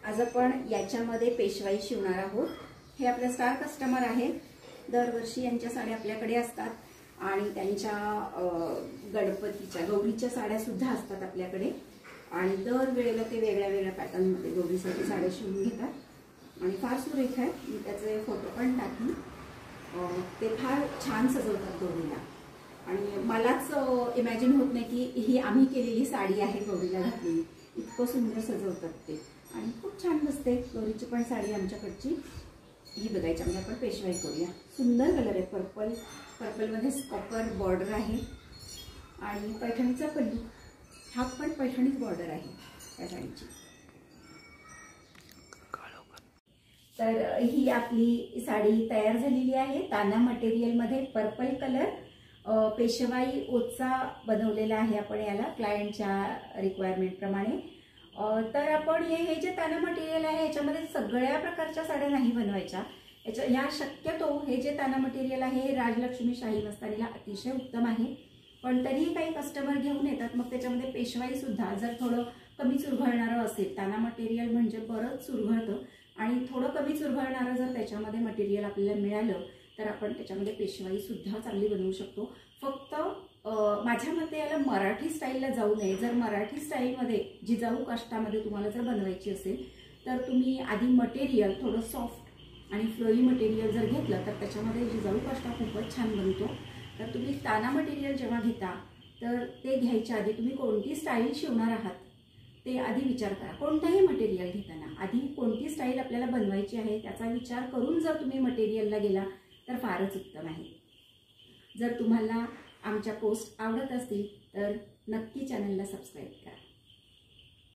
आज आपण याच्यामध्ये पेशवाई शिवणार आहोत। हे आपले स्टार कस्टमर आहे, दरवर्षी यांच्या साड्या आपल्याकडे असतात आणि त्यांच्या गणपतीच्या गौरीच्या साड्या सुद्धा असतात आपल्याकडे आणि दर वेळेला ते वेगळ्या वेगळ्या पॅटर्न मध्ये गौरीसाठी साड्या शिवून घेतात आणि फार सुरेख आहे। मी त्याचे फोटो पण टाकली। ते फार छान सजवतात गौरीला आणि मलाच इमॅजिन होत नाही की ही आम्ही केलेली साडी आहे गौरीला घातलेली। इतकं सुंदर सजवतात ते आणि खूप छान बसते गौरीची पण साडी आमच्याकडची। ही बघायची म्हणजे आपण पेशवाई करूया। सुंदर कलर आहे, पर्पल, पर्पल मध्ये कॉपर बॉर्डर आहे आणि पैठणीचा पल्लू, हा पण पैठणीच बॉर्डर आहे त्या साडीची। तर ही आपली साडी तयार झालेली आहे। ताना मटेरियल मध्ये पर्पल कलर, पेशवाई ओचा बनवलेला आहे आपण याला क्लायंटच्या रिक्वायरमेंट प्रमाणे। तर आपण हे जे ताना मटेरियल आहे याच्यामध्ये सगळ्या प्रकारच्या साड्या नाही बनवायच्या। ह्या शक्यतो हे जे ताना मटेरियल आहे हे राजलक्ष्मी शाही मस्तानीला अतिशय उत्तम आहे, पण तरीही काही कस्टमर घेऊन येतात। मग त्याच्यामध्ये पेशवाई सुद्धा जर थोडं कमी चुरघळणारं असेल, ताना मटेरियल म्हणजे बरंच चुरघळतं आणि थोडं कमी चुरघळणारं जर त्याच्यामध्ये मटेरियल आपल्याला मिळालं तर आपण त्याच्यामध्ये पेशवाई सुद्धा चांगली बनवू शकतो। फक्त माझ्या मते याला मराठी स्टाईलला जाऊ नये। जर मराठी स्टाईलमध्ये जिजाऊ काष्टामध्ये तुम्हाला जर बनवायची असेल तर तुम्ही आधी मटेरियल थोडं सॉफ्ट आणि फ्लोई मटेरियल जर घेतलं तर त्याच्यामध्ये जिजाऊ काष्टा खूपच छान बनतो। तर तुम्ही ताना मटेरियल जेव्हा घेता तर ते घ्यायच्या आधी तुम्ही कोणती स्टाईल शिवणार आहात ते आधी विचार करा। कोणताही मटेरियल घेताना आधी कोणती स्टाईल आपल्याला बनवायची आहे त्याचा विचार करून जर तुम्ही मटेरियलला गेला तर फारच उत्तम आहे। जर तुम्हाला आमच्या पोस्ट आवडत असतील तर नक्की चॅनलला सबस्क्राईब करा।